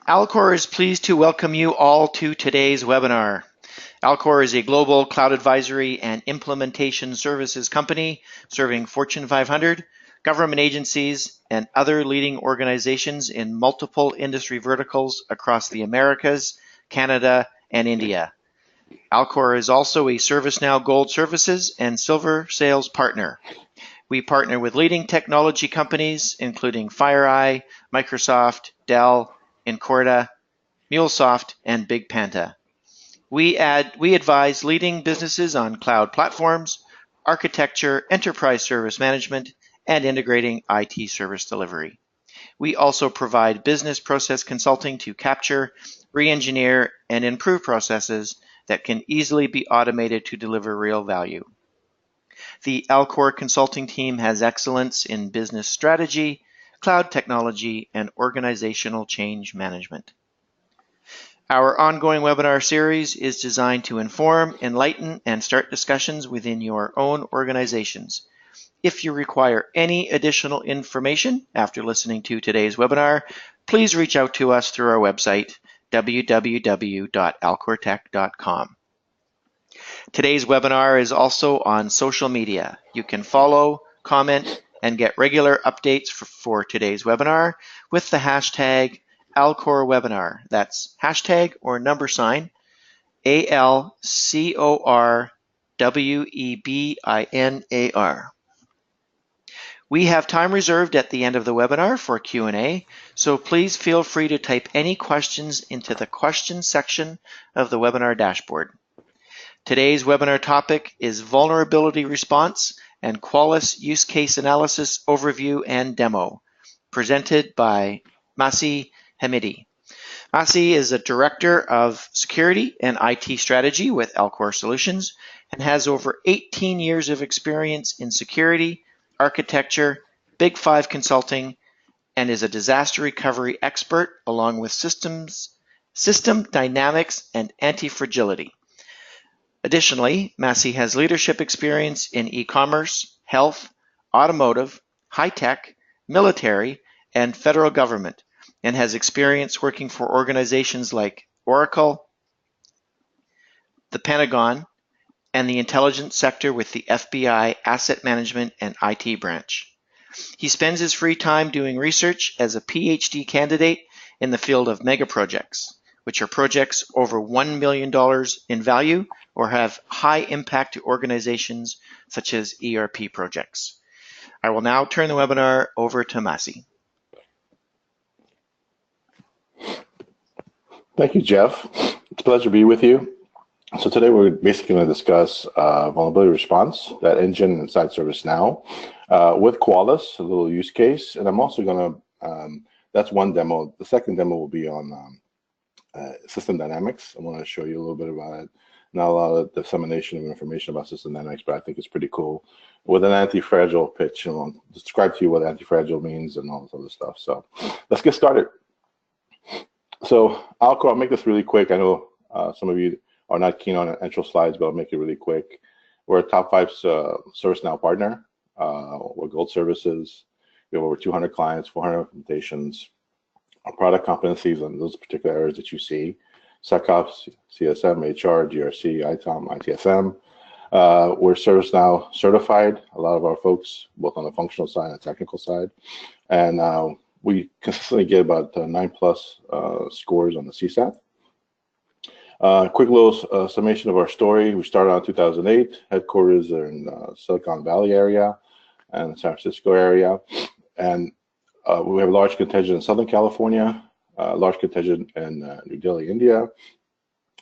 Alcor is pleased to welcome you all to today's webinar. Alcor is a global cloud advisory and implementation services company serving Fortune 500, government agencies, and other leading organizations in multiple industry verticals across the Americas, Canada, and India. Alcor is also a ServiceNow Gold Services and Silver Sales partner. We partner with leading technology companies including FireEye, Microsoft, Dell, Incorda, MuleSoft, and Big Panda. We advise leading businesses on cloud platforms, architecture, enterprise service management, and integrating IT service delivery. We also provide business process consulting to capture, re-engineer, and improve processes that can easily be automated to deliver real value. The Alcor consulting team has excellence in business strategy, cloud technology, and organizational change management. Our ongoing webinar series is designed to inform, enlighten, and start discussions within your own organizations. If you require any additional information after listening to today's webinar, please reach out to us through our website, www.alcortech.com. Today's webinar is also on social media. You can follow, comment, and get regular updates for today's webinar with the hashtag Alcor webinar. That's hashtag or number sign ALCORWEBINAR. We have time reserved at the end of the webinar for Q&A, so please feel free to type any questions into the questions section of the webinar dashboard. Today's webinar topic is Vulnerability Response and Qualys Use Case Analysis Overview and Demo, presented by Massih Hamidi. Massih is a Director of Security and IT Strategy with Alcor Solutions and has over 18 years of experience in security, architecture, Big Five consulting, and is a disaster recovery expert along with system dynamics and anti-fragility. Additionally, Massih has leadership experience in e-commerce, health, automotive, high-tech, military, and federal government, and has experience working for organizations like Oracle, the Pentagon, and the intelligence sector with the FBI Asset Management and IT branch. He spends his free time doing research as a PhD candidate in the field of mega projects, which are projects over $1 million in value or have high impact to organizations such as ERP projects. I will now turn the webinar over to Massih. Thank you, Jeff. It's a pleasure to be with you. So today we're basically going to discuss vulnerability response, that engine inside ServiceNow, with Qualys, a little use case. And I'm also going to, that's one demo. The second demo will be on system dynamics. I want to show you a little bit about it. Not a lot of dissemination of information about system dynamics, but I think it's pretty cool. With an anti-fragile pitch, and I'll describe to you what anti-fragile means and all this other stuff. So let's get started. So Alcor, I'll make this really quick. I know some of you are not keen on intro slides, but I'll make it really quick. We're a top 5 ServiceNow partner. We're Gold Services. We have over 200 clients, 400 implementations. Our product competencies on those particular areas that you see: SecOps, CSM, HR, GRC, ITOM, ITSM. We're ServiceNow certified, a lot of our folks, both on the functional side and technical side. And we consistently get about 9+ scores on the CSAT. Quick little summation of our story. We started out in 2008. Headquarters are in Silicon Valley area and San Francisco area. And we have a large contingent in Southern California, a large contingent in New Delhi, India,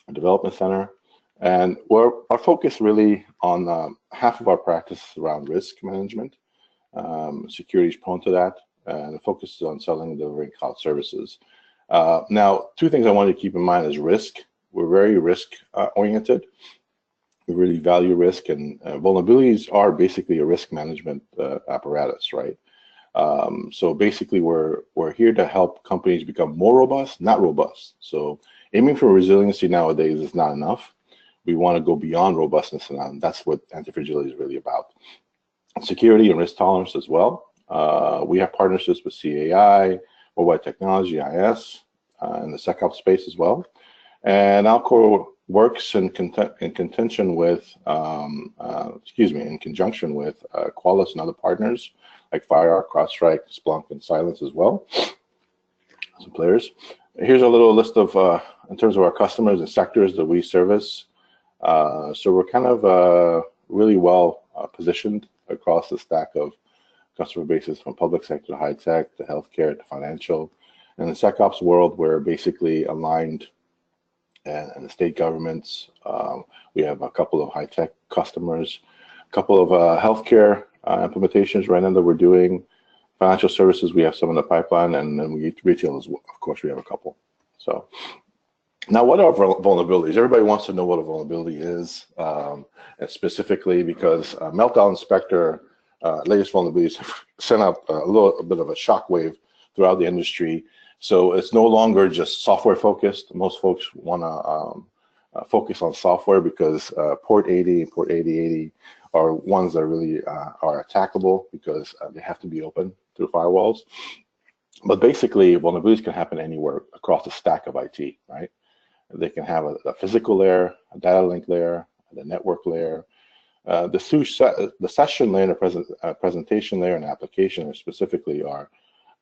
a development center. And our focus really on half of our practice is around risk management. Security is prone to that. And the focus is on selling and delivering cloud services. Now, 2 things I want you to keep in mind is risk. We're very risk oriented. We really value risk, and vulnerabilities are basically a risk management apparatus, right? So basically, we're here to help companies become more robust, not robust. So aiming for resiliency nowadays is not enough. We want to go beyond robustness, and that's what anti-fragility is really about. Security and risk tolerance as well. We have partnerships with CAI, Mobile Technology, IS. in the SecOps space as well. And Alcor works in contention with, in conjunction with Qualys and other partners like FireArk, CrowdStrike, Splunk, and Silence as well. Some players. Here's a little list of, in terms of our customers and sectors that we service. So we're kind of really well positioned across the stack of customer bases, from public sector to high tech to healthcare to financial. In the SecOps world, we're basically aligned, and the state governments. We have a couple of high tech customers, a couple of healthcare implementations right now that we're doing. Financial services, we have some in the pipeline, and then retail as well. Of course, we have a couple. So now, what are vulnerabilities? Everybody wants to know what a vulnerability is, and specifically because Meltdown and Spectra, latest vulnerabilities, have sent out a bit of a shockwave throughout the industry. So it's no longer just software focused. Most folks want to focus on software because port 80 and port 8080 are ones that really are attackable because they have to be open through firewalls. But basically, vulnerabilities can happen anywhere across the stack of IT, right? They can have a physical layer, a data link layer, the network layer, the session layer, the presentation layer, and application layer specifically are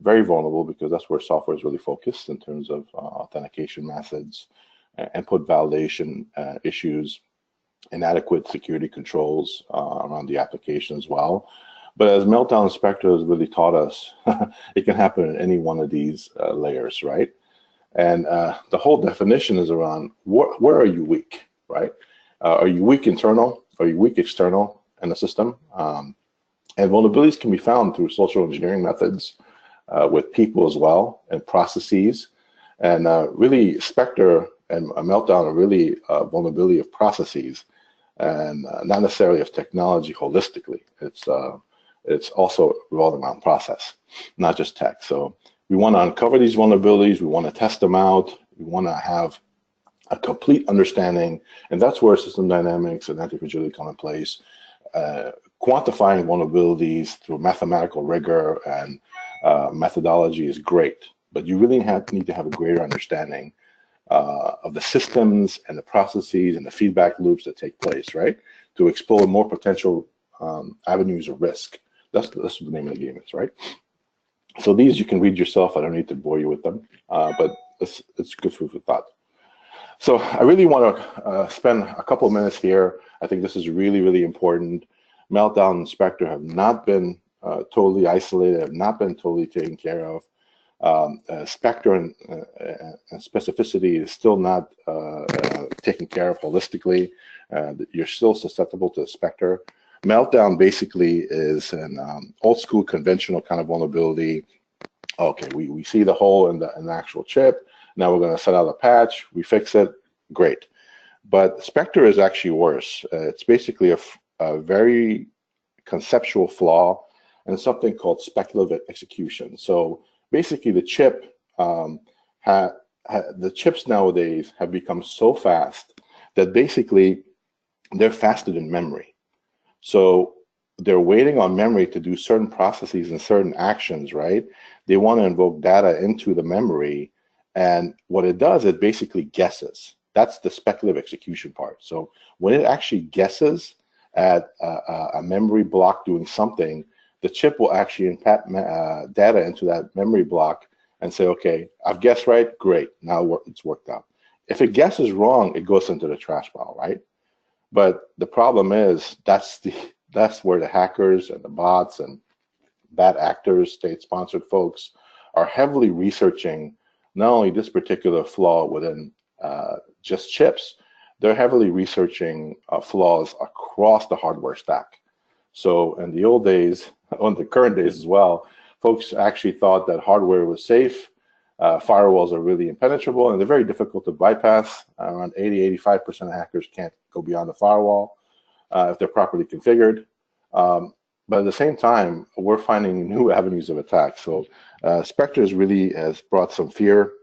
very vulnerable because that's where software is really focused in terms of authentication methods, input validation issues, inadequate security controls around the application as well. But as Meltdown and Spectra has really taught us, it can happen in any one of these layers, right? And the whole definition is around where are you weak, right? Are you weak internal? Are you weak external in the system? And vulnerabilities can be found through social engineering methods with people as well and processes. And really, Spectre and Meltdown are really vulnerability of processes and not necessarily of technology holistically. It's also revolving around process, not just tech. So we want to uncover these vulnerabilities. We want to test them out. We want to have a complete understanding, and that's where system dynamics and anti-fragility come in place. Quantifying vulnerabilities through mathematical rigor and methodology is great, but you really need to have a greater understanding of the systems and the processes and the feedback loops that take place, right? To explore more potential avenues of risk. That's what the name of the game is, right? So these you can read yourself. I don't need to bore you with them, but it's good food for thought. So I really want to spend a couple of minutes here. I think this is really, really important. Meltdown and Spectre have not been totally isolated, have not been totally taken care of. Spectre and specificity is still not taken care of holistically. You're still susceptible to Spectre. Meltdown basically is an old school conventional kind of vulnerability. Okay, we see the hole in the actual chip. Now we're going to set out a patch. We fix it. Great. But Spectre is actually worse. It's basically a very conceptual flaw and something called speculative execution. So basically, the chip, the chips nowadays have become so fast that basically they're faster than memory. So they're waiting on memory to do certain processes and certain actions, right? They want to invoke data into the memory, and what it does, it basically guesses. That's the speculative execution part. So when it actually guesses at a memory block doing something, the chip will actually impact data into that memory block and say, okay, I've guessed right, great, now it's worked out. If it guesses wrong, it goes into the trash pile, right? But the problem is that's where the hackers and the bots and bad actors, state-sponsored folks are heavily researching not only this particular flaw within just chips, they're heavily researching flaws across the hardware stack. So in the old days, on the current days as well, folks actually thought that hardware was safe. Firewalls are really impenetrable and they're very difficult to bypass. Around 80–85% of hackers can't go beyond the firewall if they're properly configured. But at the same time, we're finding new avenues of attack. So Spectre really has brought some fear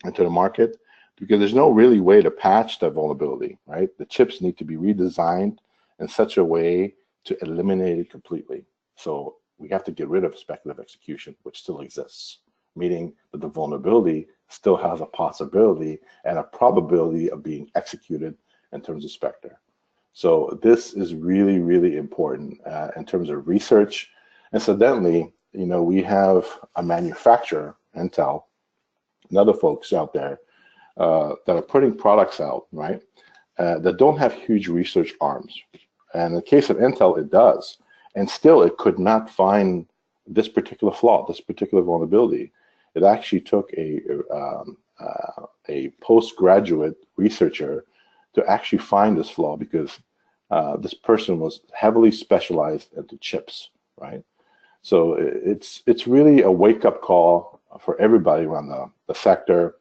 into the market because there's no really way to patch that vulnerability, right? The chips need to be redesigned in such a way to eliminate it completely. So we have to get rid of speculative execution, which still exists, meaning that the vulnerability still has a possibility and a probability of being executed in terms of Spectra. So this is really, really important in terms of research. Incidentally, you know, we have a manufacturer, Intel, and other folks out there that are putting products out, right, that don't have huge research arms. And in the case of Intel, it does. And still, it could not find this particular flaw, this particular vulnerability. It actually took a postgraduate researcher to actually find this flaw, because this person was heavily specialized into chips, right? So it's really a wake-up call for everybody around the sector,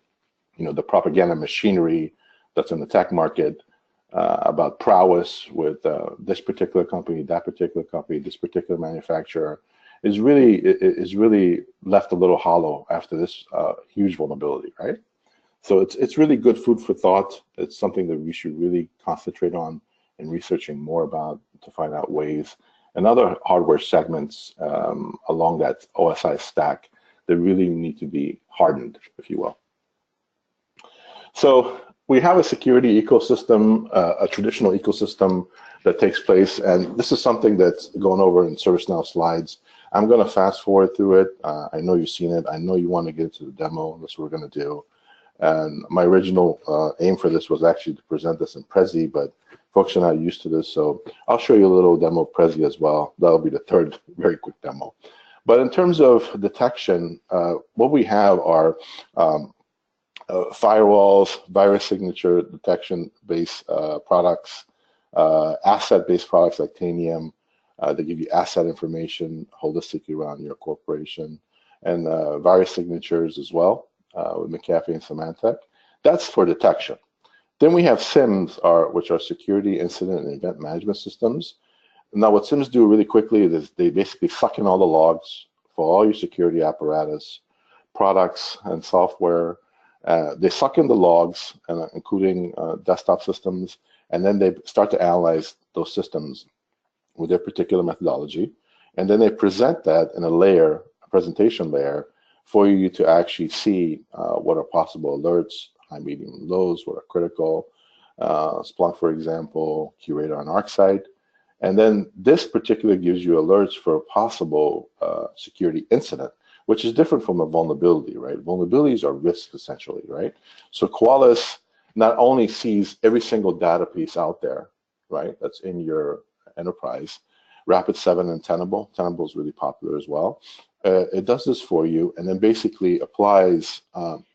you know, the propaganda machinery that's in the tech market about prowess with this particular company, that particular company, this particular manufacturer is really left a little hollow after this huge vulnerability, right? So it's really good food for thought. It's something that we should really concentrate on and researching more about to find out ways and other hardware segments along that OSI stack that really need to be hardened, if you will. So we have a security ecosystem, a traditional ecosystem that takes place, and this is something that's going over in ServiceNow slides. I'm going to fast forward through it. I know you've seen it. I know you want to get into the demo. That's what we're going to do. And my original aim for this was actually to present this in Prezi, but folks are not used to this, so I'll show you a little demo of Prezi as well. That'll be the third very quick demo. But in terms of detection, what we have are firewalls, virus signature detection-based products, asset-based products like Tanium. They give you asset information holistically around your corporation, and virus signatures as well with McAfee and Symantec. That's for detection. Then we have SIMs, which are security incident and event management systems. Now what SIMs do really quickly is they basically suck in all the logs for all your security apparatus, products, and software. They suck in the logs, including desktop systems, and then they start to analyze those systems with their particular methodology. And then they present that in a presentation layer, for you to actually see what are possible alerts, high, medium, and lows, what are critical, Splunk, for example, QRadar and ArcSight. And then this particular gives you alerts for a possible security incident, which is different from a vulnerability, right? Vulnerabilities are risks, essentially, right? So Qualys not only sees every single data piece out there, right, that's in your enterprise, Rapid7 and Tenable. Tenable is really popular as well. It does this for you, and then basically applies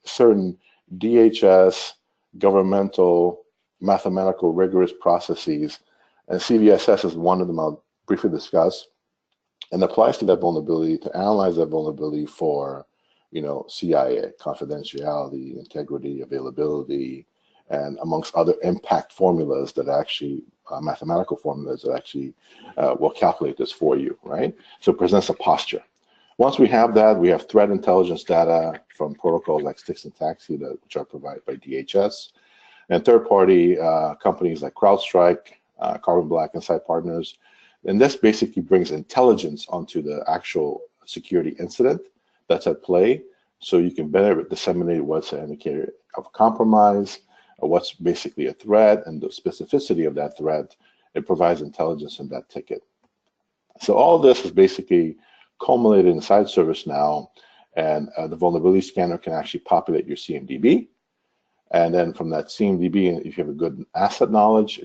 certain DHS, governmental, mathematical, rigorous processes, and CVSS is one of them I'll briefly discuss, and applies to that vulnerability to analyze that vulnerability for, you know, CIA, confidentiality, integrity, availability, and amongst other impact formulas that actually, mathematical formulas that actually will calculate this for you, right? So it presents a posture. Once we have that, we have threat intelligence data from protocols like Styx and Taxi, which are provided by DHS, and third-party companies like CrowdStrike, Carbon Black, and Site Partners. And this basically brings intelligence onto the actual security incident that's at play, so you can better disseminate what's an indicator of a compromise, or what's basically a threat, and the specificity of that threat. It provides intelligence in that ticket. So all of this is basically culminated inside ServiceNow, and the vulnerability scanner can actually populate your CMDB. And then from that CMDB, if you have a good asset knowledge,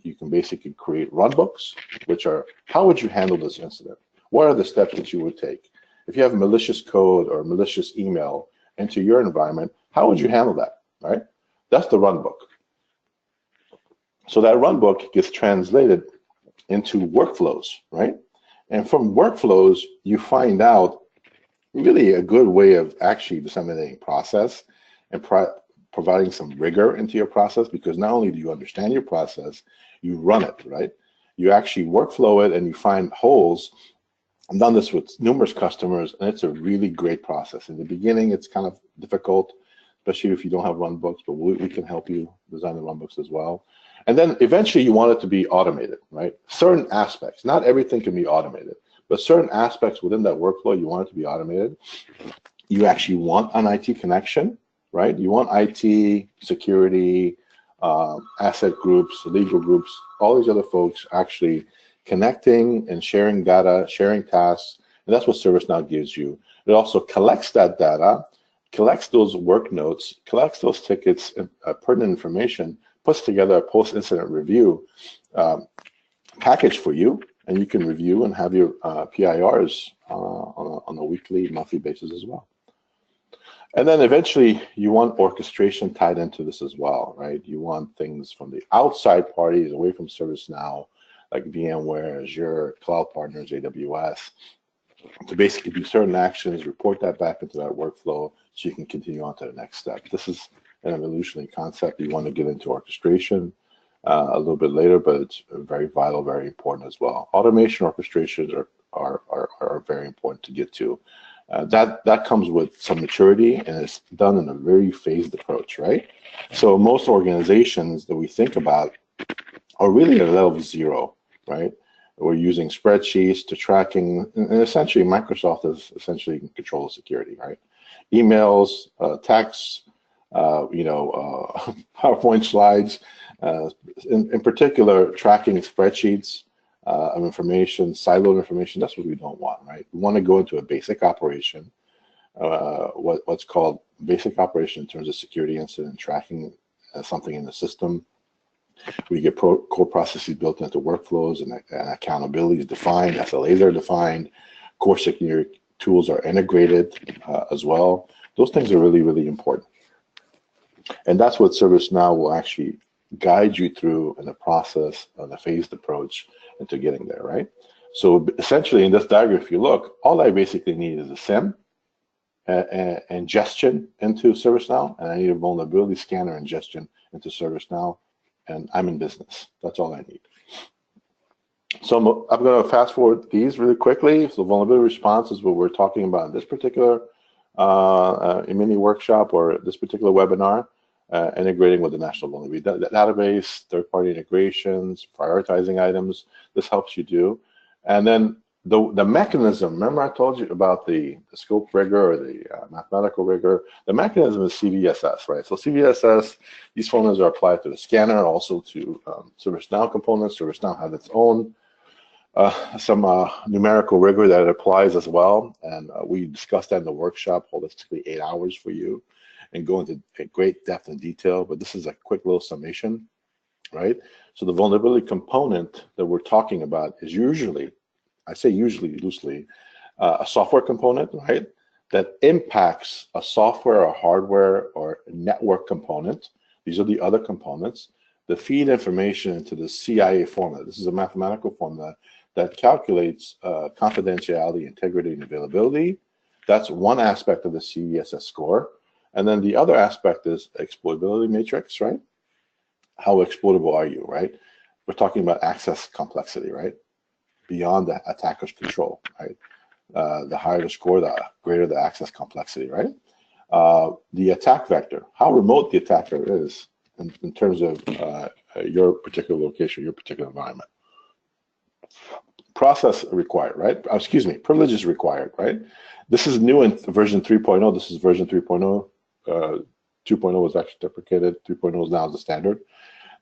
you can basically create runbooks, which are, how would you handle this incident? What are the steps that you would take? If you have malicious code or malicious email into your environment, how would you handle that, right? That's the runbook. So that runbook gets translated into workflows, right? And from workflows, you find out really a good way of actually disseminating process and providing some rigor into your process, because not only do you understand your process, you run it, right? You actually workflow it and you find holes. I've done this with numerous customers, and it's a really great process. In the beginning, it's kind of difficult, especially if you don't have runbooks, but we can help you design the runbooks as well. And then eventually you want it to be automated, right? Certain aspects, not everything can be automated, but certain aspects within that workflow, you want it to be automated. You actually want an IT connection, right? You want IT, security, asset groups, legal groups, all these other folks actually connecting and sharing data, sharing tasks, and that's what ServiceNow gives you. It also collects that data, collects those work notes, collects those tickets, pertinent information, puts together a post-incident review package for you, and you can review and have your PIRs on a weekly, monthly basis as well. And then eventually you want orchestration tied into this as well, right? You want things from the outside parties away from ServiceNow, like VMware, Azure, cloud partners, AWS, to basically do certain actions, report that back into that workflow so you can continue on to the next step. This is an evolutionary concept. You want to get into orchestration a little bit later, but it's very vital, very important as well. Automation orchestrations are very important to get to. That comes with some maturity, and it's done in a very phased approach, right? So most organizations that we think about are really at level 0, right? We're using spreadsheets to tracking, and essentially Microsoft is essentially in control of security, right? Emails, texts, PowerPoint slides, in particular, tracking spreadsheets of information, siloed information. That's what we don't want, right? We want to go into a basic operation, what's called basic operation in terms of security incident tracking, something in the system. We get core processes built into workflows, and accountability is defined, SLAs are defined, core security tools are integrated as well. Those things are really, really important. And that's what ServiceNow will actually guide you through in the process of a phased approach into getting there, right? So essentially in this diagram, if you look, all I basically need is a SIEM, ingestion into ServiceNow, and I need a vulnerability scanner ingestion into ServiceNow, and I'm in business. That's all I need. So I'm going to fast forward these really quickly. So vulnerability response is what we're talking about in this particular mini workshop or this particular webinar, integrating with the National Vulnerability Database, third-party integrations, prioritizing items. This helps you do. And then the mechanism, remember I told you about the scope rigor or the mathematical rigor. The mechanism is CVSS, right? So CVSS, these formulas are applied to the scanner, also to ServiceNow components. ServiceNow has its own some numerical rigor that it applies as well. And we discussed that in the workshop, holistically 8 hours for you, and go into great depth and detail. But this is a quick little summation, right? So the vulnerability component that we're talking about is usually, I say usually loosely, a software component, right, that impacts a software or hardware or network component. These are the other components that feed information into the CIA formula. This is a mathematical formula that calculates confidentiality, integrity, and availability. That's one aspect of the CVSS score. And then the other aspect is exploitability matrix, right? How exploitable are you, right? We're talking about access complexity, right? Beyond the attacker's control, right? The higher the score, the greater the access complexity, right? The attack vector, how remote the attacker is in terms of your particular location, your particular environment. Process required, right? Excuse me, privileges required, right? This is new in version 3.0. This is version 3.0. 2.0 was actually deprecated. 3.0 is now the standard.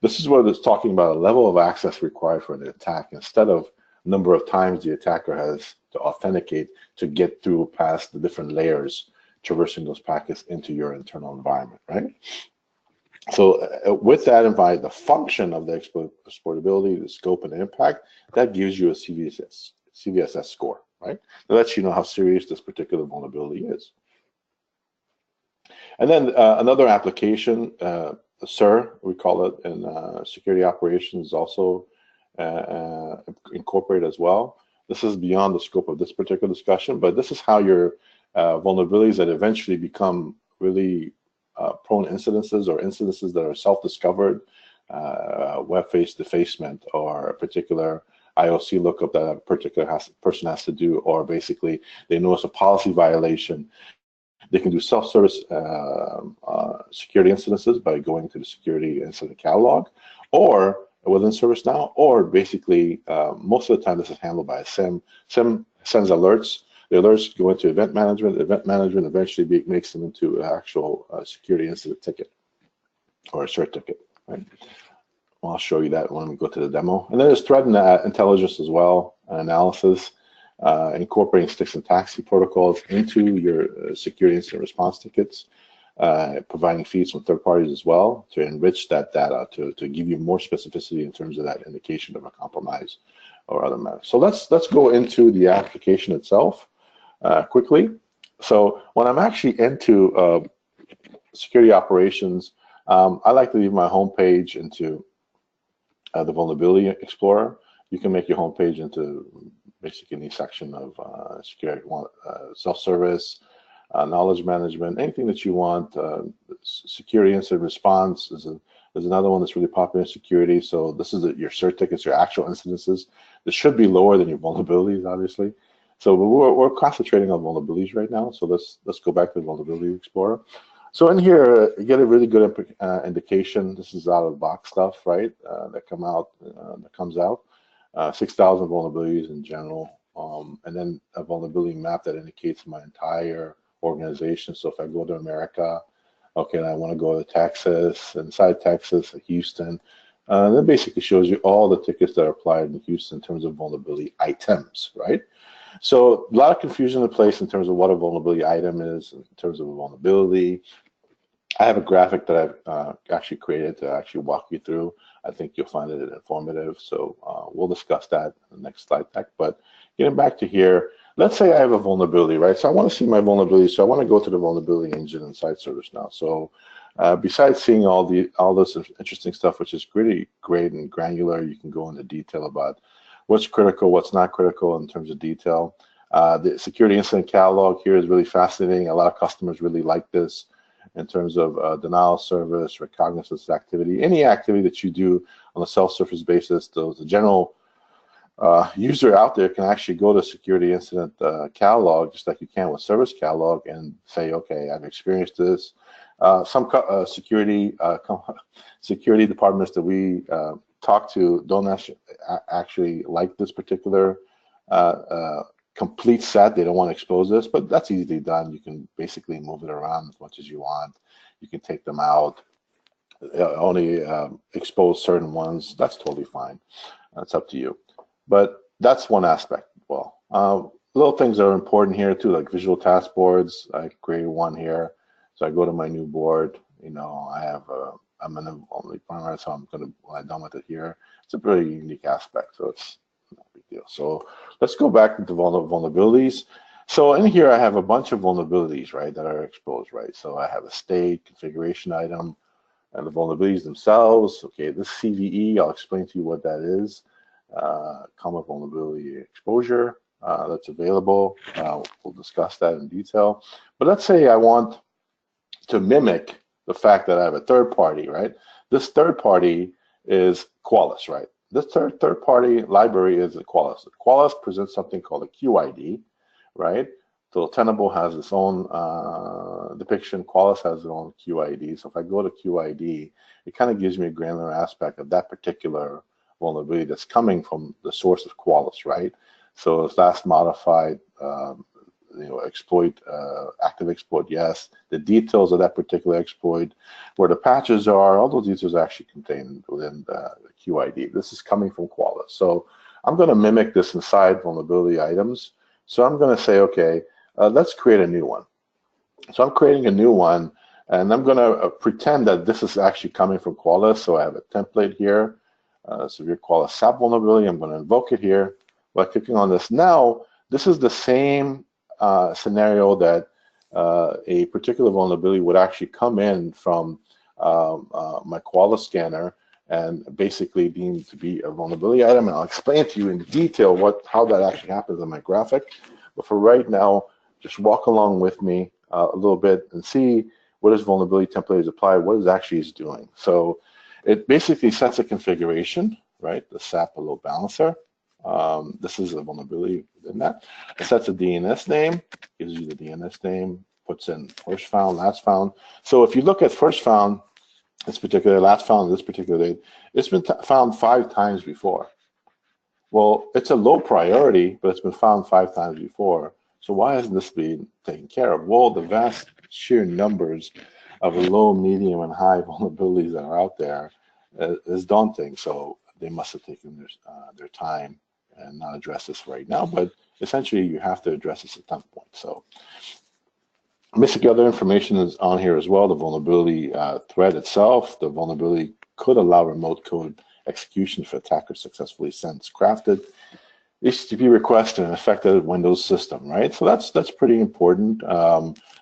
This is what it's talking about, a level of access required for an attack instead of number of times the attacker has to authenticate to get through past the different layers, traversing those packets into your internal environment, right? So with that in mind, the function of the exploitability, the scope, and the impact, that gives you a CVSS score, right? That lets you know how serious this particular vulnerability is. And then another application, SIR, we call it in security operations, is also incorporated as well. This is beyond the scope of this particular discussion, but this is how your vulnerabilities that eventually become really prone incidences or incidences that are self-discovered, web-based defacement, or a particular IOC lookup that a particular person has to do, or basically they notice a policy violation. They can do self-service security incidences by going to the security incident catalog, or within ServiceNow, or basically most of the time this is handled by a SIEM. SIEM sends alerts The alerts go into event management. Event management eventually makes them into an actual security incident ticket or a cert ticket, right? Well, I'll show you that when we go to the demo. And then there's threat intelligence as well, analysis, incorporating sticks and taxi protocols into your security incident response tickets, providing feeds from third parties as well to enrich that data to give you more specificity in terms of that indication of a compromise or other matters. So let's go into the application itself quickly. So when I'm actually into security operations, I like to leave my home page into the Vulnerability Explorer. You can make your home page into basically any section of security, self-service, knowledge management, anything that you want. Security incident response is another one that's really popular in security. So this is your cert tickets, your actual incidences. This should be lower than your vulnerabilities, obviously. So we're concentrating on vulnerabilities right now. So let's go back to the Vulnerability Explorer. So in here, you get a really good indication. This is out of the box stuff, right? That comes out. 6,000 vulnerabilities in general, and then a vulnerability map that indicates my entire organization. So if I go to America, okay, and I want to go to Texas, inside Texas, Houston, that basically shows you all the tickets that are applied in Houston in terms of vulnerability items, right? So a lot of confusion in place in terms of what a vulnerability item is, in terms of a vulnerability. I have a graphic that I've actually created to actually walk you through. I think you'll find it informative. So we'll discuss that in the next slide deck. But getting back to here, let's say I have a vulnerability, right? So I want to see my vulnerability. So I want to go to the vulnerability engine inside ServiceNow. So besides seeing all this interesting stuff, which is pretty great and granular, you can go into detail about what's critical, what's not critical in terms of detail. The security incident catalog here is really fascinating. A lot of customers really like this in terms of denial of service, recognizance activity, any activity that you do on a self-service basis. The general user out there can actually go to security incident catalog, just like you can with service catalog, and say, okay, I've experienced this. Some security departments that we talk to don't actually like this particular complete set. They don't want to expose this, but that's easily done. You can basically move it around as much as you want. You can take them out, only expose certain ones. That's totally fine. That's up to you. But that's one aspect. Well, little things that are important here too, like visual task boards. I created one here. So I go to my new board. You know, I'm in a only primary, so I'm gonna, when I'm done with it here, it's a pretty unique aspect. So it's no big deal. So let's go back into vulnerabilities. So in here, I have a bunch of vulnerabilities, right, that are exposed, right? So I have a state configuration item and the vulnerabilities themselves. Okay, this CVE, I'll explain to you what that is. Common vulnerability exposure that's available. We'll discuss that in detail. But let's say I want to mimic the fact that I have a third party, right? This third party is Qualys, right? This third party library is Qualys. Qualys presents something called a QID, right? So Tenable has its own depiction. Qualys has its own QID. So if I go to QID, it kind of gives me a granular aspect of that particular vulnerability that's coming from the source of Qualys, right? So it's last modified, exploit, active exploit, yes. The details of that particular exploit, where the patches are, all those details are actually contained within the QID. This is coming from Qualys. So I'm going to mimic this inside vulnerability items. So I'm going to say, okay, let's create a new one. So I'm creating a new one, and I'm going to pretend that this is actually coming from Qualys. So I have a template here. Severe Qualys SAP vulnerability. I'm going to invoke it here by clicking on this. Now, this is the same scenario that a particular vulnerability would actually come in from my Qualys scanner and basically deemed to be a vulnerability item. And I'll explain to you in detail how that actually happens in my graphic. But for right now, just walk along with me a little bit and see what this vulnerability template is applied, what it actually is doing. So it basically sets a configuration, right? The SAP load balancer. This is a vulnerability in that. It sets a DNS name, gives you the DNS name, puts in first found, last found. So if you look at first found, this particular, last found, this particular date, it's been found 5 times before. Well, it's a low priority, but it's been found 5 times before. So why hasn't this been taken care of? Well, the vast sheer numbers of low, medium, and high vulnerabilities that are out there is daunting. So they must have taken their time and not address this right now. But essentially, you have to address this at some point. So basically, other information is on here as well. The vulnerability thread itself. The vulnerability could allow remote code execution if attacker successfully sends crafted HTTP request in an affected Windows system, right? So that's pretty important.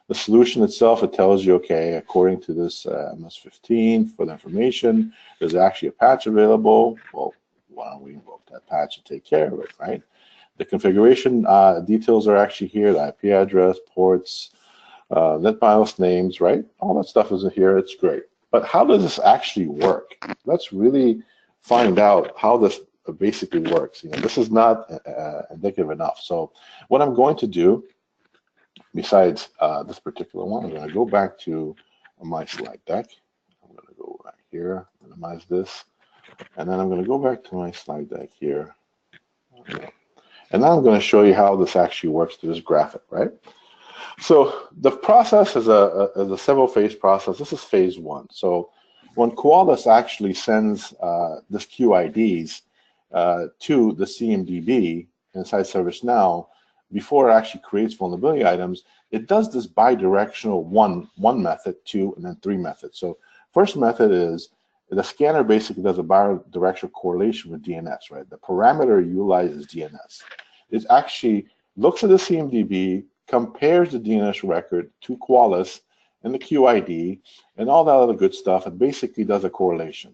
The solution itself, it tells you, okay, according to this MS-15 for the information, there's actually a patch available. Well, why don't we invoke that patch and take care of it, right? The configuration details are actually here, the IP address, ports, NetBIOS names, right? All that stuff is in here, it's great. But how does this actually work? Let's really find out how this basically works. This is not indicative enough. So what I'm going to do, besides this particular one, I'm going to go back to my slide deck. I'm going to go right here, minimize this, and then I'm going to go back to my slide deck here. And now I'm going to show you how this actually works through this graphic, right? So the process is a several phase process. This is phase one. So when Qualys actually sends this QIDs to the CMDB inside ServiceNow, before it actually creates vulnerability items, it does this bidirectional one method, 2, and then 3 methods. So first method is the scanner basically does a bidirectional correlation with DNS, right? The parameter utilized is DNS. It actually looks at the CMDB, compares the DNS record to Qualys and the QID and all that other good stuff, and basically does a correlation.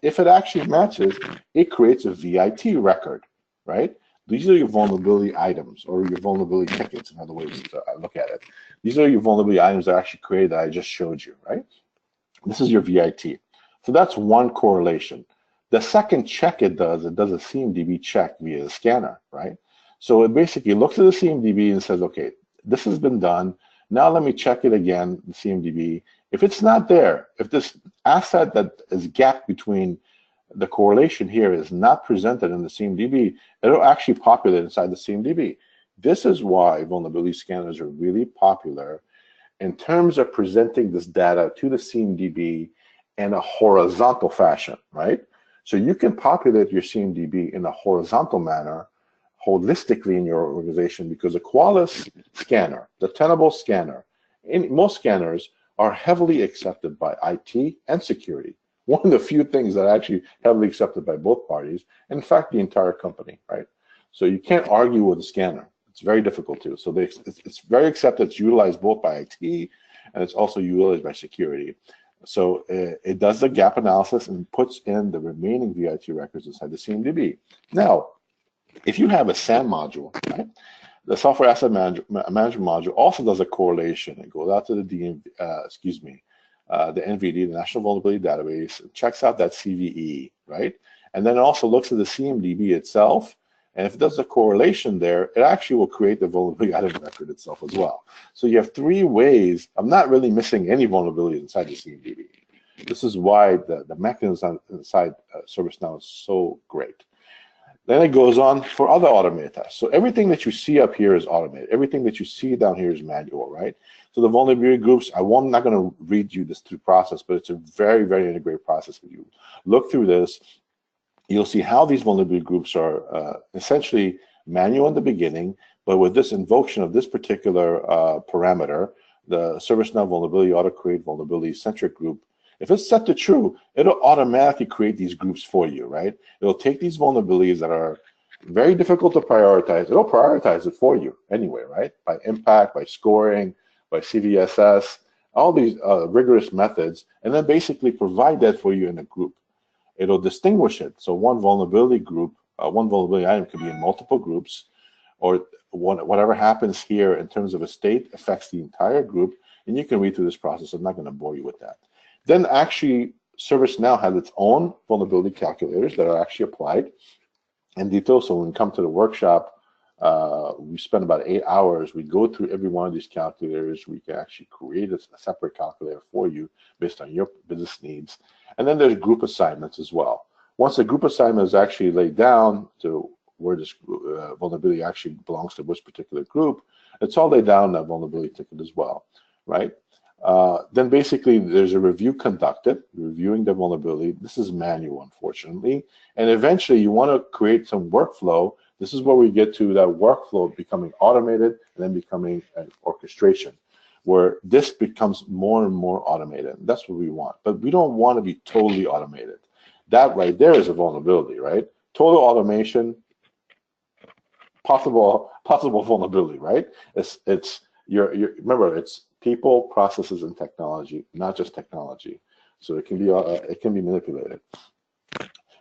If it actually matches, it creates a VIT record, right? These are your vulnerability items, or your vulnerability tickets, in other ways to look at it. These are your vulnerability items that are actually created that I just showed you, right? This is your VIT. So that's one correlation. The second check it does a CMDB check via the scanner, right? So it basically looks at the CMDB and says, okay, this has been done. Now let me check it again, the CMDB. If it's not there, if this asset that is gapped between the correlation here is not presented in the CMDB, it'll actually populate inside the CMDB. This is why vulnerability scanners are really popular in terms of presenting this data to the CMDB in a horizontal fashion, right? So you can populate your CMDB in a horizontal manner, holistically in your organization, because a Qualys scanner, the Tenable scanner, most scanners are heavily accepted by IT and security. One of the few things that are actually heavily accepted by both parties, and in fact, the entire company, right? So you can't argue with a scanner. It's very difficult to. So it's very accepted. It's utilized both by IT, and it's also utilized by security. So it does the gap analysis and puts in the remaining VIT records inside the CMDB. Now, if you have a SAM module, right? The software asset management module also does a correlation. It goes out to the the NVD, the National Vulnerability Database, and checks out that CVE, right? And then it also looks at the CMDB itself, and if it does a correlation there, it actually will create the vulnerability item record itself as well. So you have 3 ways. I'm not really missing any vulnerability inside the CMDB. This is why the mechanism inside ServiceNow is so great. Then it goes on for other automated tests. So everything that you see up here is automated. Everything that you see down here is manual, right? So the vulnerability groups, I'm not going to read you this through process, but it's a very, very integrated process for you. Look through this. You'll see how these vulnerability groups are essentially manual in the beginning, but with this invocation of this particular parameter, the ServiceNow Vulnerability Auto Create Vulnerability Centric Group, if it's set to true, it'll automatically create these groups for you, right? It'll take these vulnerabilities that are very difficult to prioritize. It'll prioritize it for you anyway, right? By impact, by scoring, by CVSS, all these rigorous methods, and then basically provide that for you in a group. It'll distinguish it. So one vulnerability group, one vulnerability item could be in multiple groups, or whatever happens here in terms of a state affects the entire group, and you can read through this process. I'm not going to bore you with that. Then actually, ServiceNow has its own vulnerability calculators that are actually applied in detail. So when we come to the workshop, we spend about 8 hours. We go through every one of these calculators. We can actually create a separate calculator for you based on your business needs. And then there's group assignments as well. Once the group assignment is actually laid down to where this vulnerability actually belongs to which particular group, It's all laid down in that vulnerability ticket as well, right? Then basically there's a review conducted, reviewing the vulnerability. This is manual, unfortunately. And eventually you want to create some workflow. This is where we get to that workflow becoming automated and then becoming an orchestration, where this becomes more and more automated. That's what we want. But we don't want to be totally automated. That right there is a vulnerability, right? Total automation, possible vulnerability, right? Remember, it's people, processes, and technology, not just technology. So it can be manipulated.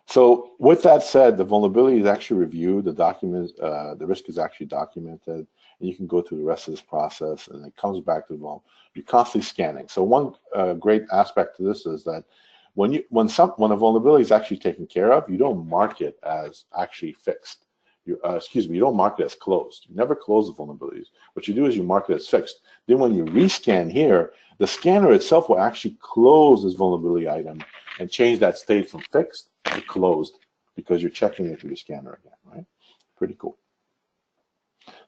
So with that said, the vulnerability is actually reviewed, the risk is actually documented, and you can go through the rest of this process, and it comes back to, well, you're constantly scanning. So one great aspect to this is that when a vulnerability is actually taken care of, you don't mark it as actually fixed. You don't mark it as closed. You never close the vulnerabilities. What you do is you mark it as fixed. Then when you rescan here, the scanner itself will actually close this vulnerability item and change that state from fixed to closed, because you're checking it through the scanner again, right? Pretty cool.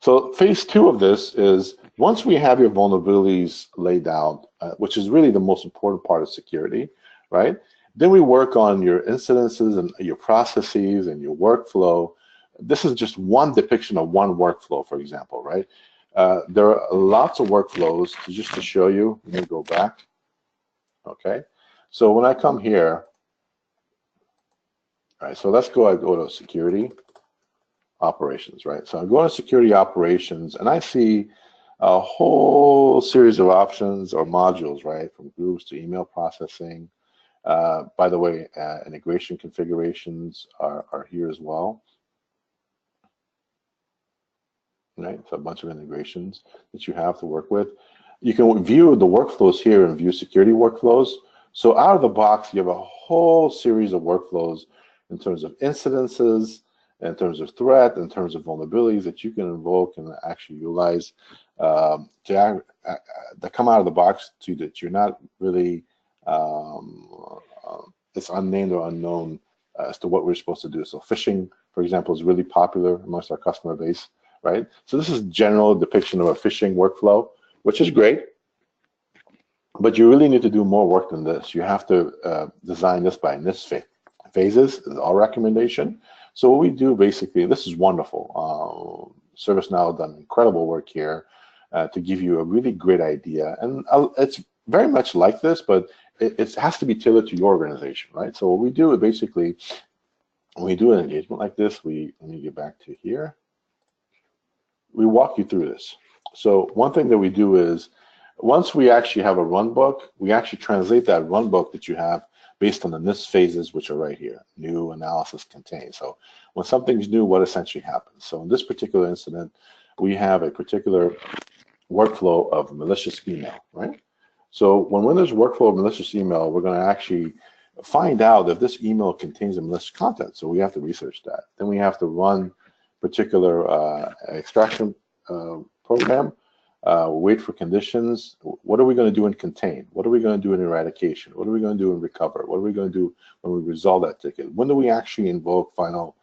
So phase 2 of this is, once we have your vulnerabilities laid out, which is really the most important part of security, right? Then we work on your incidences and your processes and your workflow. This is just one depiction of one workflow, for example, right? There are lots of workflows. Just to show you, let me go back. Okay, so when I come here, all right, so let's go to security operations, right? So I go to security operations, and I see a whole series of options or modules, right? From groups to email processing. By the way, integration configurations are here as well. Right, so a bunch of integrations that you have to work with. You can view the workflows here and view security workflows. So out of the box, you have a whole series of workflows in terms of incidences, in terms of threat, in terms of vulnerabilities that you can invoke and actually utilize that come out of the box to that you're not really, it's unnamed or unknown as to what we're supposed to do. So phishing, for example, is really popular amongst our customer base. Right? So this is a general depiction of a phishing workflow, which is great, but you really need to do more work than this. You have to design this by NIST phases, is our recommendation. So what we do basically, this is wonderful. ServiceNow has done incredible work here to give you a really great idea. And it's very much like this, but it has to be tailored to your organization, right? So what we do is basically, when we do an engagement like this, let me get back to here. We walk you through this. So one thing that we do is, once we actually have a run book, we actually translate that run book that you have based on the NIST phases, which are right here: new, analysis, contain. So when something's new, what essentially happens? So in this particular incident, we have a particular workflow of malicious email, right? So when there's workflow of malicious email, we're going to actually find out if this email contains a malicious content. So we have to research that. Then we have to run particular extraction program, wait for conditions. What are we going to do in contain? What are we going to do in eradication? What are we going to do in recover? What are we going to do when we resolve that ticket? When do we actually invoke final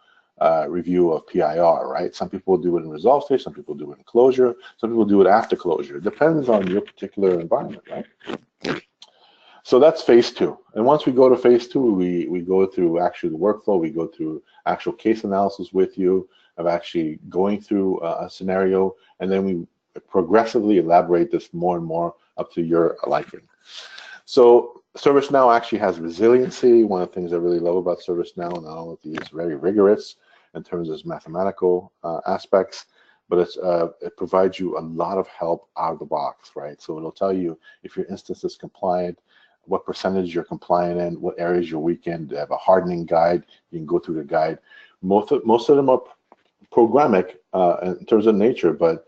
review of PIR, right? Some people do it in resolve stage, some people do it in closure, some people do it after closure. It depends on your particular environment, right? So that's phase 2. And once we go to phase 2, we go through actually the workflow, we go through actual case analysis with you, of actually going through a scenario, and then we progressively elaborate this more and more up to your liking. So ServiceNow actually has resiliency. One of the things I really love about ServiceNow, not only is it's very rigorous in terms of its mathematical aspects, but it provides you a lot of help out of the box, right? So it'll tell you if your instance is compliant, what percentage you're compliant in, what areas you're weak in. They have a hardening guide. You can go through the guide. Most of them are programmatic in terms of nature, but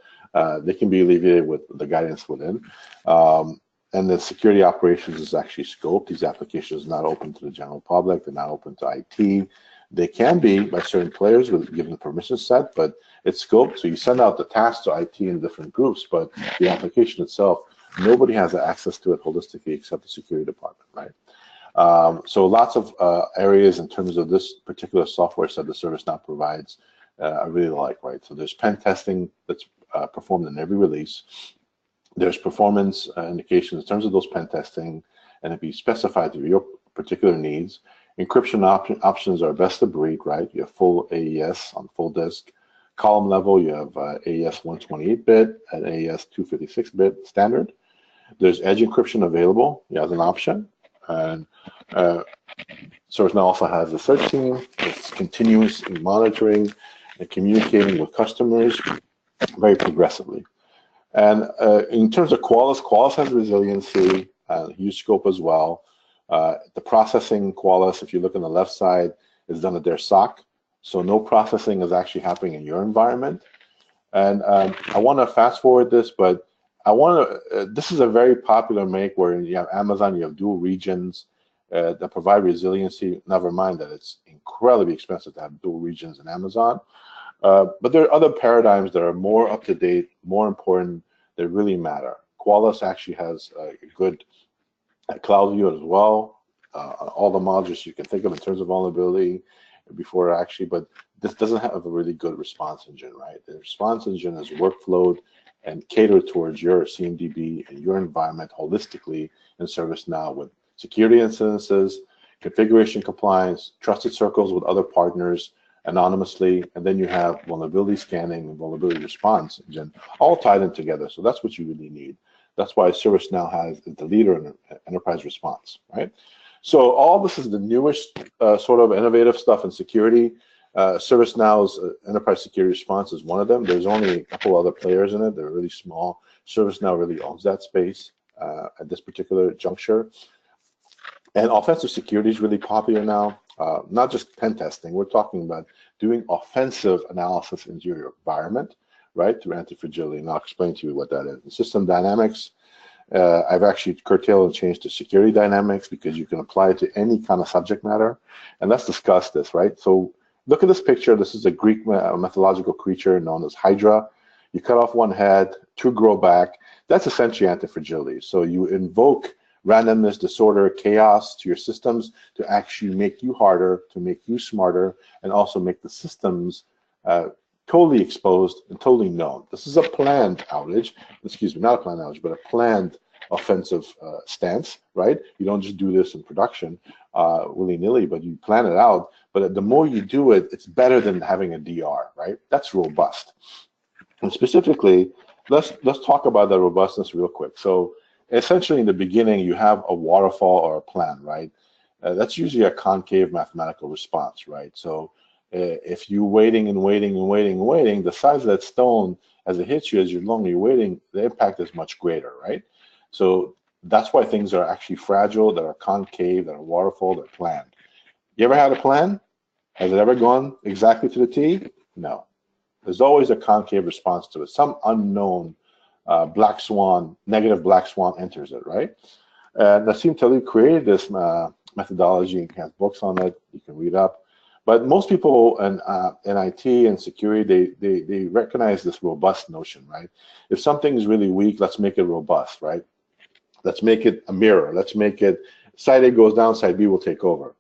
they can be alleviated with the guidance within. And the security operations is actually scoped. These applications are not open to the general public. They're not open to IT. They can be by certain players with given permission set, but it's scoped. So you send out the tasks to IT in different groups, but the application itself, nobody has access to it holistically except the security department, right? So lots of areas in terms of this particular software set the ServiceNow provides I really like, right? So there's pen testing that's performed in every release. There's performance indications in terms of those pen testing, and it'd be specified to your particular needs. Encryption options are best of breed, right? You have full AES on full disk. Column level, you have AES 128-bit and AES 256-bit standard. There's edge encryption available as an option. And ServiceNow also has a search team. It's continuous monitoring and communicating with customers very progressively. And in terms of Qualys, Qualys has resiliency, huge scope as well. The processing Qualys, if you look on the left side, is done at their SOC. So no processing is actually happening in your environment. And I want to fast forward this, but this is a very popular make where you have Amazon, you have dual regions that provide resiliency. Never mind that it's incredibly expensive to have dual regions in Amazon. But there are other paradigms that are more up to date, more important, that really matter. Qualys actually has a good CLOUDVIEW as well, all the modules you can think of in terms of vulnerability before actually, but this doesn't have a really good response engine, right? The response engine is workflowed and catered towards your CMDB and your environment holistically in ServiceNow with security incidences, configuration compliance, trusted circles with other partners anonymously, and then you have vulnerability scanning and vulnerability response engine all tied in together. So that's what you really need. That's why ServiceNow is the leader in enterprise response, right? So all this is the newest sort of innovative stuff in security. ServiceNow's enterprise security response is one of them. There's only a couple other players in it. They're really small. ServiceNow really owns that space at this particular juncture. And offensive security is really popular now, not just pen testing. We're talking about doing offensive analysis into your environment, right, through ANTIFRAGILITY. And I'll explain to you what that is. In system dynamics, I've actually curtailed and changed to security dynamics because you can apply it to any kind of subject matter. And let's discuss this, right? So look at this picture. This is a Greek mythological creature known as Hydra. You cut off one head, two grow back. That's essentially ANTIFRAGILITY. So you invoke randomness, disorder, chaos to your systems to actually make you harder, to make you smarter, and also make the systems totally exposed and totally known. This is a planned outage, excuse me, not a planned outage, but a planned offensive stance, right? You don't just do this in production willy-nilly, but you plan it out. But the more you do it, it's better than having a DR, right? That's robust. And specifically, let's talk about the robustness real quick. So essentially in the beginning, you have a waterfall or a plan, right? That's usually a concave mathematical response, right? So if you're waiting and waiting and waiting and waiting, the size of that stone as it hits you, as you're longer you're waiting, the impact is much greater, right? So that's why things are actually fragile, that are concave, that are waterfall, that are planned. You ever had a plan? Has it ever gone exactly to the T? No. There's always a concave response to it. Some unknown black swan, negative black swan enters it, right? Nassim Taleb created this methodology and has books on it. You can read up. But most people in IT and security, they recognize this robust notion, right? If something is really weak, let's make it robust, right? Let's make it a mirror. Let's make it, side A goes down, side B will take over.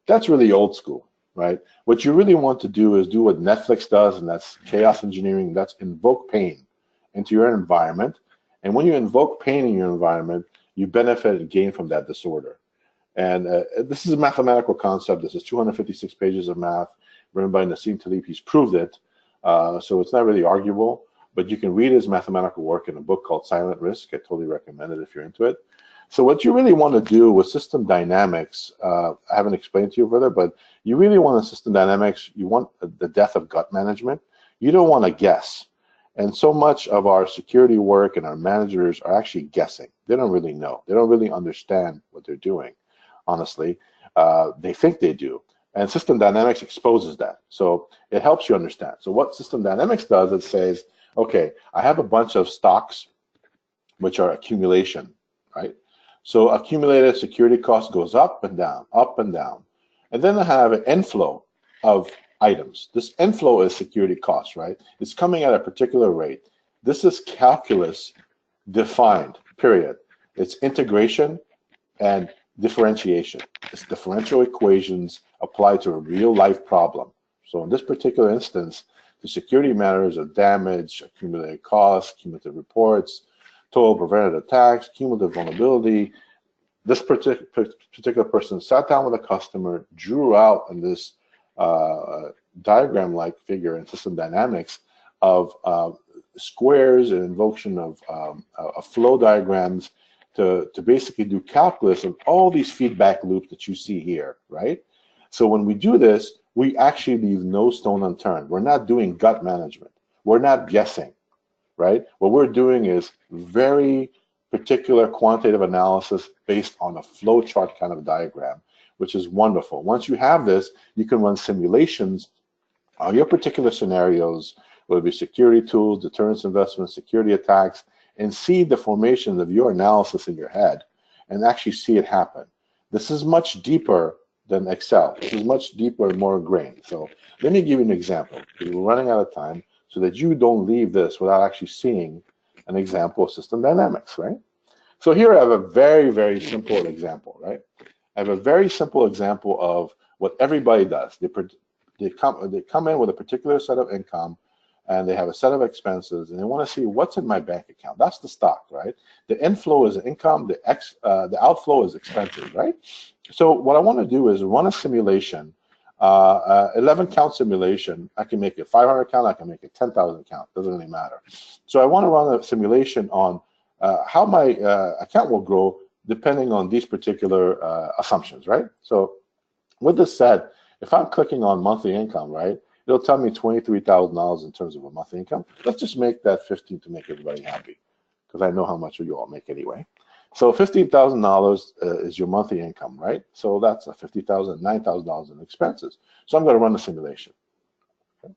That's really old school, right? What you really want to do is do what Netflix does, and that's chaos engineering. That's invoke pain into your environment. And when you invoke pain in your environment, you benefit and gain from that disorder. And this is a mathematical concept. This is 256 pages of math written by Nassim Taleb. He's proved it. So it's not really arguable, but you can read his mathematical work in a book called Silent Risk. I totally recommend it if you're into it. So what you really want to do with system dynamics, I haven't explained to you further, but you really want a system dynamics, you want the death of gut management. You don't want to guess. And so much of our security work and our managers are actually guessing. They don't really know. They don't really understand what they're doing. Honestly, they think they do. And system dynamics exposes that. So it helps you understand. So what system dynamics does, it says, okay, I have a bunch of stocks, which are accumulation, right? So accumulated security cost goes up and down, up and down. And then I have an inflow of items. This inflow is security cost, right? It's coming at a particular rate. This is calculus defined, period. It's integration and differentiation. It's differential equations applied to a real life problem. So in this particular instance, the security matters of damage, accumulated costs, cumulative reports, total prevented attacks, cumulative vulnerability. This particular person sat down with a customer, drew out in this diagram-like figure in system dynamics of squares and invocation of flow diagrams to basically do calculus of all these feedback loops that you see here, right? So when we do this, we actually leave no stone unturned. We're not doing gut management. We're not guessing, right? What we're doing is very particular quantitative analysis based on a flow chart kind of diagram, which is wonderful. Once you have this, you can run simulations on your particular scenarios, whether it be security tools, deterrence investments, security attacks, and see the formation of your analysis in your head and actually see it happen. This is much deeper than Excel. This is much deeper and more ingrained. So let me give you an example, because we're running out of time, so that you don't leave this without actually seeing an example of system dynamics, right? So here I have a very, very simple example, right? I have a very simple example of what everybody does. They come in with a particular set of income, and they have a set of expenses, and they want to see what's in my bank account. That's the stock, right? The inflow is income, the outflow is expenses, right? So what I want to do is run a simulation, 11 count simulation. I can make it 500 count, I can make it 10,000 count, doesn't really matter. So I want to run a simulation on how my account will grow depending on these particular assumptions, right? So with this said, if I'm clicking on monthly income, right, it'll tell me $23,000 in terms of a monthly income. Let's just make that 15 to make everybody happy, because I know how much you all make anyway. So $15,000 is your monthly income, right? So that's a $50,000, $9,000 in expenses. So I'm going to run a simulation. Okay.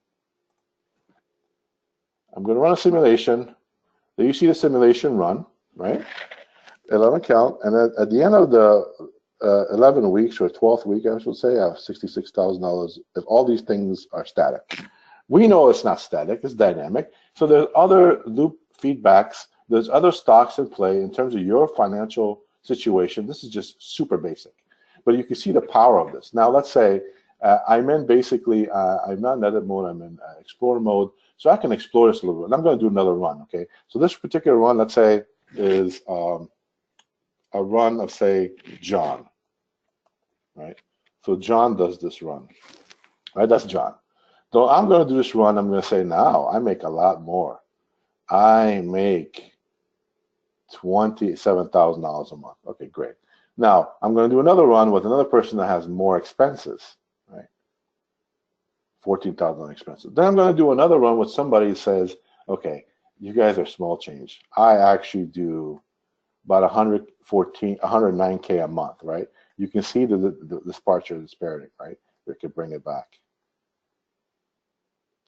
I'm going to run a simulation. There you see the simulation run, right? 11 count, and at the end of the 11 weeks, or 12th week, I should say, I have $66,000 if all these things are static. We know it's not static, it's dynamic. So there's other loop feedbacks, there's other stocks in play in terms of your financial situation. This is just super basic, but you can see the power of this. Now, let's say I'm in basically, I'm not in edit mode, I'm in explore mode, so I can explore this a little bit. And I'm going to do another run, okay? So this particular run, let's say, is a run of, say, John, right? So John does this run, right? That's John. So I'm going to do this run. I'm going to say, now I make a lot more. I make $27,000 a month. Okay, great. Now I'm going to do another run with another person that has more expenses, right? 14,000 expenses. Then I'm going to do another run with somebody who says, okay, you guys are small change. I actually do about 109K a month, right? You can see the departure disparity, right? We can bring it back.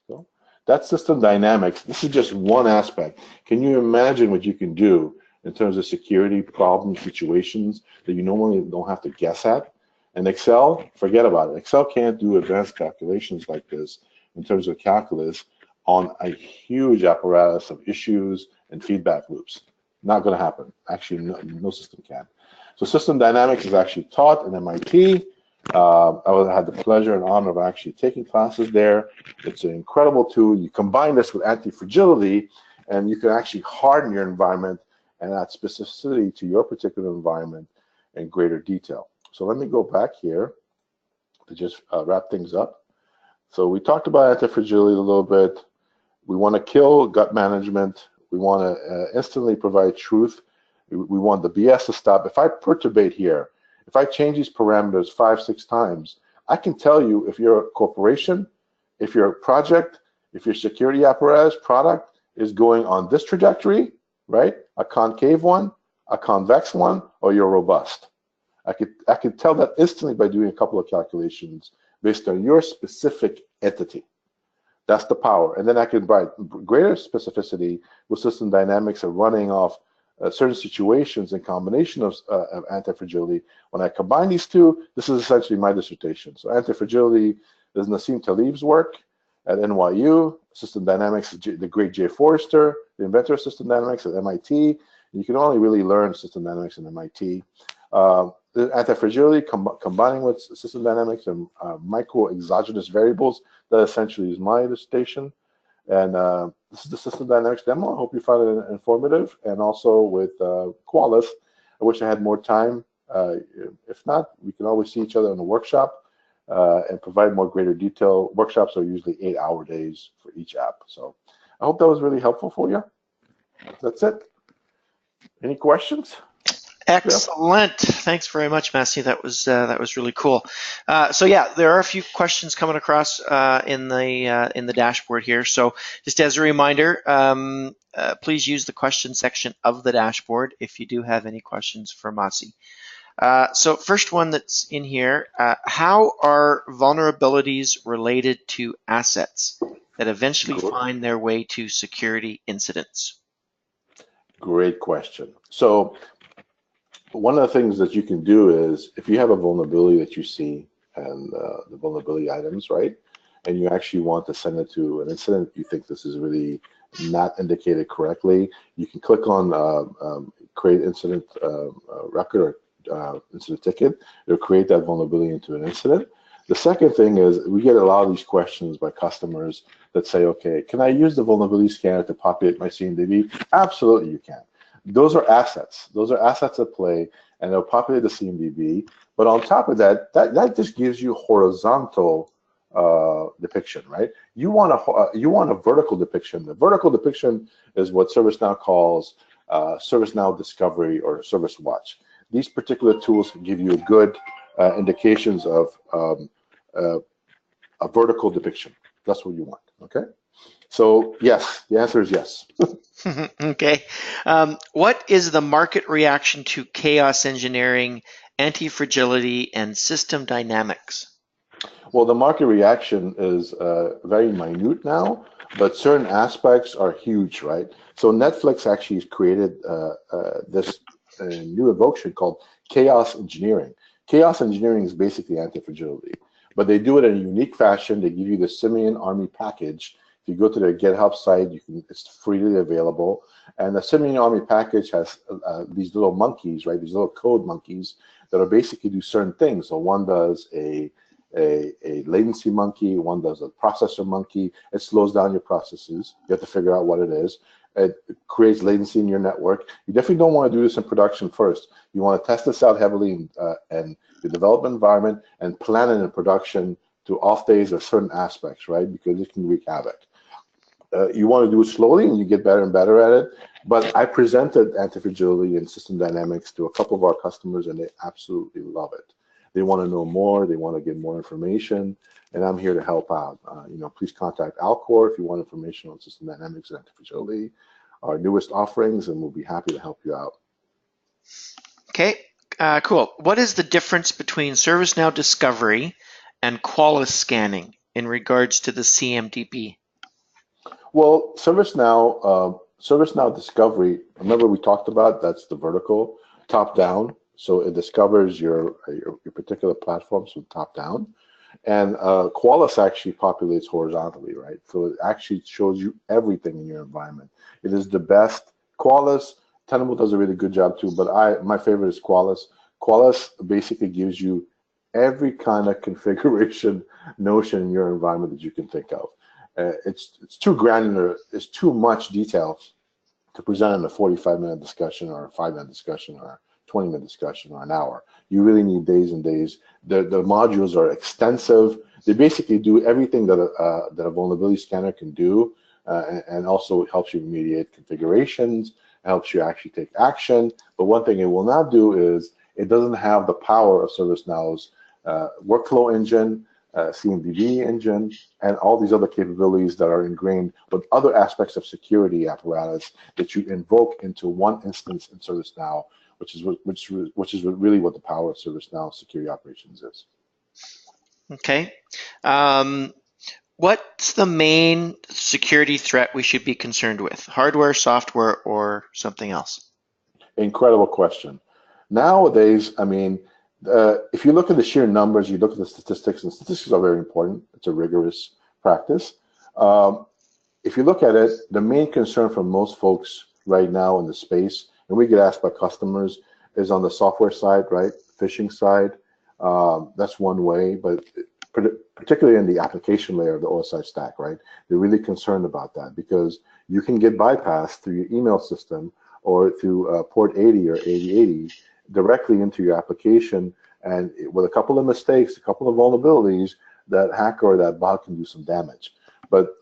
So that's system dynamics. This is just one aspect. Can you imagine what you can do in terms of security problem situations that you normally don't have to guess at? And Excel, forget about it. Excel can't do advanced calculations like this in terms of calculus on a huge apparatus of issues and feedback loops. Not going to happen. Actually, no system can. So system dynamics is actually taught in MIT. I had the pleasure and honor of actually taking classes there. It's an incredible tool. You combine this with anti-fragility, and you can actually harden your environment and add specificity to your particular environment in greater detail. So let me go back here to just wrap things up. So we talked about anti-fragility a little bit. We want to kill gut management. We want to instantly provide truth. We want the BS to stop. If I perturbate here, if I change these parameters 5, 6 times, I can tell you if you're a corporation, if your project, if your security apparatus product is going on this trajectory, right? A concave one, a convex one, or you're robust. I could tell that instantly by doing a couple of calculations based on your specific entity. That's the power. And then I can provide greater specificity with system dynamics of running off certain situations in combination of anti-fragility. When I combine these two, this is essentially my dissertation. So anti-fragility is Nassim Taleb's work at NYU, system dynamics, the great Jay Forrester, the inventor of system dynamics at MIT. You can only really learn system dynamics in MIT. The anti-fragility combining with system dynamics and micro exogenous variables, that essentially is my dissertation. And this is the System Dynamics demo. I hope you found it informative. And also with Qualys, I wish I had more time. If not, we can always see each other in the workshop and provide more greater detail. Workshops are usually 8-hour days for each app. So I hope that was really helpful for you. That's it. Any questions? Excellent. Thanks very much, Massih. That was really cool. So yeah, there are a few questions coming across in the dashboard here. So just as a reminder, please use the question section of the dashboard if you do have any questions for Massih. So first one that's in here, how are vulnerabilities related to assets that eventually find their way to security incidents? Great question. So one of the things that you can do is if you have a vulnerability that you see and the vulnerability items, right, and you actually want to send it to an incident, you think this is really not indicated correctly, you can click on create incident record or incident ticket. It'll create that vulnerability into an incident. The second thing is we get a lot of these questions by customers that say, okay, can I use the vulnerability scanner to populate my CMDB? Absolutely, you can. Those are assets. Those are assets at play, and they'll populate the CMDB. But on top of that, that just gives you horizontal depiction, right? You want a vertical depiction. The vertical depiction is what ServiceNow calls ServiceNow Discovery or Service Watch. These particular tools can give you good indications of a vertical depiction. That's what you want, okay? So yes, the answer is yes. Okay. What is the market reaction to chaos engineering, anti-fragility, and system dynamics? Well, the market reaction is very minute now, but certain aspects are huge, right? So Netflix actually has created this new evocation called chaos engineering. Chaos engineering is basically anti-fragility, but they do it in a unique fashion. They give you the Simian Army package. If you go to their GitHub site, it's freely available. And the Simian Army package has these little monkeys, right? These little code monkeys that are basically do certain things. So one does a latency monkey, one does a processor monkey. It slows down your processes. You have to figure out what it is. It creates latency in your network. You definitely don't want to do this in production first. You want to test this out heavily in the development environment and plan it in production to off days or certain aspects, right? Because it can wreak havoc. You want to do it slowly and you get better and better at it. But I presented anti-fragility and system dynamics to a couple of our customers and they absolutely love it. They want to know more, they want to get more information, and I'm here to help out. Please contact Alcor if you want information on system dynamics and anti-fragility, our newest offerings, and we'll be happy to help you out. Okay, cool. What is the difference between ServiceNow Discovery and Qualys scanning in regards to the CMDB? Well, ServiceNow Discovery, remember we talked about, that's the vertical, top down. So it discovers your particular platform, so top down. And Qualys actually populates horizontally, right? So it actually shows you everything in your environment. It is the best. Qualys, Tenable does a really good job too, but my favorite is Qualys. Qualys basically gives you every kind of configuration notion in your environment that you can think of. It's too granular. It's too much detail to present in a 45-minute discussion or a 5-minute discussion or 20-minute discussion or an hour. You really need days and days. The modules are extensive. They basically do everything that a vulnerability scanner can do, and also it helps you remediate configurations, helps you actually take action. But one thing it will not do is it doesn't have the power of ServiceNow's workflow engine, CMDB engine, and all these other capabilities that are ingrained with other aspects of security apparatus that you invoke into one instance in ServiceNow, which is really what the power of ServiceNow security operations is. Okay. What's the main security threat we should be concerned with? Hardware, software, or something else? Incredible question. Nowadays, I mean, if you look at the sheer numbers, you look at the statistics, and statistics are very important. It's a rigorous practice. If you look at it, the main concern for most folks right now in the space, and we get asked by customers, is on the software side, right? Phishing side. That's one way, but particularly in the application layer of the OSI stack, right? They're really concerned about that because you can get bypassed through your email system or through port 80 or 8080 directly into your application, and with a couple of mistakes, a couple of vulnerabilities, that hacker or that bot can do some damage. But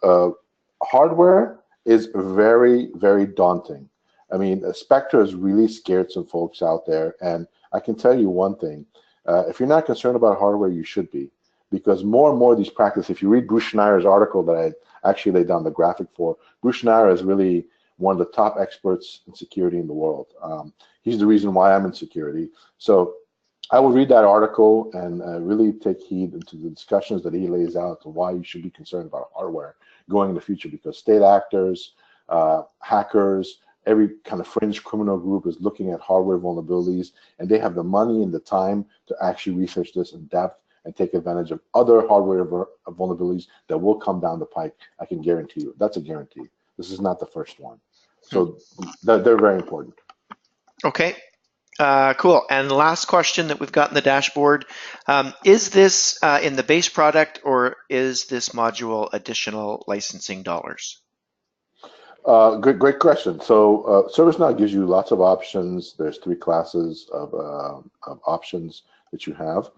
hardware is very, very daunting. I mean, Spectra has really scared some folks out there, and I can tell you one thing. If you're not concerned about hardware, you should be, because more and more of these practices, if you read Bruce Schneier's article that I actually laid down the graphic for, Bruce Schneier is really one of the top experts in security in the world. He's the reason why I'm in security. So I will read that article and really take heed into the discussions that he lays out to why you should be concerned about hardware going in the future, because state actors, hackers, every kind of fringe criminal group is looking at hardware vulnerabilities, and they have the money and the time to actually research this in depth and take advantage of other hardware vulnerabilities that will come down the pike. I can guarantee you. That's a guarantee. This is not the first one. So they're very important. Okay. Cool. And the last question that we've got in the dashboard, is this in the base product, or is this module additional licensing dollars? Great question. So ServiceNow gives you lots of options. There's 3 classes of options that you have.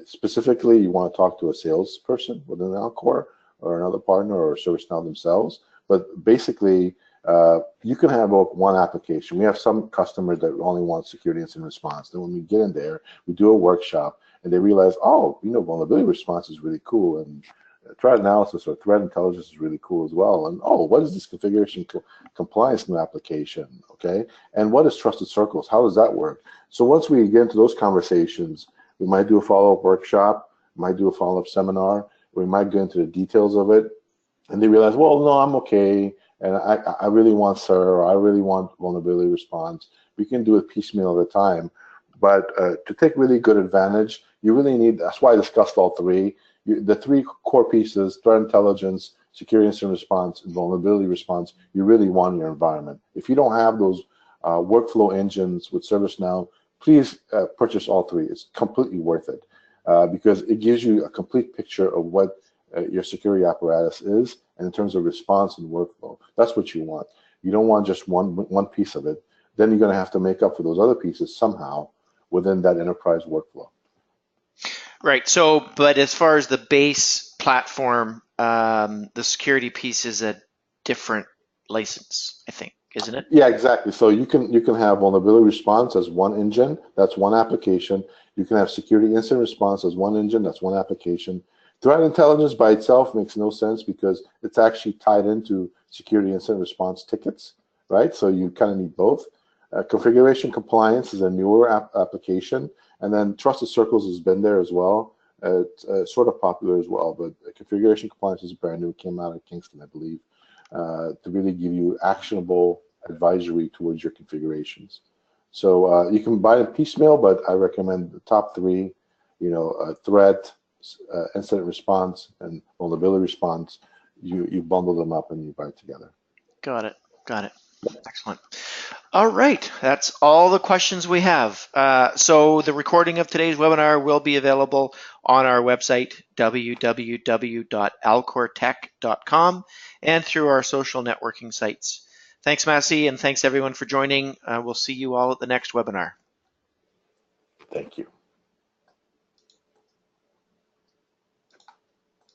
Specifically, you want to talk to a salesperson within Alcor or another partner or ServiceNow themselves. But basically, you can have one application. We have some customers that only want security incident response. Then when we get in there, we do a workshop, and they realize, oh, vulnerability response is really cool, and threat analysis or threat intelligence is really cool as well. And oh, what is this configuration compliance new application? Okay, and what is trusted circles? How does that work? So once we get into those conversations, we might do a follow-up workshop, might do a follow-up seminar. We might get into the details of it, and they realize, well, no, I'm okay, and I really want SIR, or I really want vulnerability response. We can do it piecemeal at a time, but to take really good advantage, you really need. That's why I discussed all 3. The 3 core pieces: threat intelligence, security incident response, and vulnerability response. You really want in your environment. If you don't have those workflow engines with ServiceNow, please purchase all 3. It's completely worth it because it gives you a complete picture of what your security apparatus is, and in terms of response and workflow. That's what you want. You don't want just one piece of it. Then you're going to have to make up for those other pieces somehow within that enterprise workflow. Right. So, but as far as the base platform, the security piece is a different license, I think, isn't it? Yeah, exactly. So you can have vulnerability response as one engine. That's one application. You can have security incident response as one engine. That's one application. Threat intelligence by itself makes no sense because it's actually tied into security incident response tickets, right? So you kind of need both. Configuration compliance is a newer application, and then trusted circles has been there as well. It's sort of popular as well, but configuration compliance is brand new. It came out at Kingston, I believe, to really give you actionable advisory towards your configurations. So you can buy it piecemeal, but I recommend the top 3, threat, incident response, and vulnerability response. You bundle them up and you buy it together. Got it. Excellent. All right, that's all the questions we have. So the recording of today's webinar will be available on our website, www.alcortech.com, and through our social networking sites. Thanks, Massih, and thanks everyone for joining. We'll see you all at the next webinar. Thank you.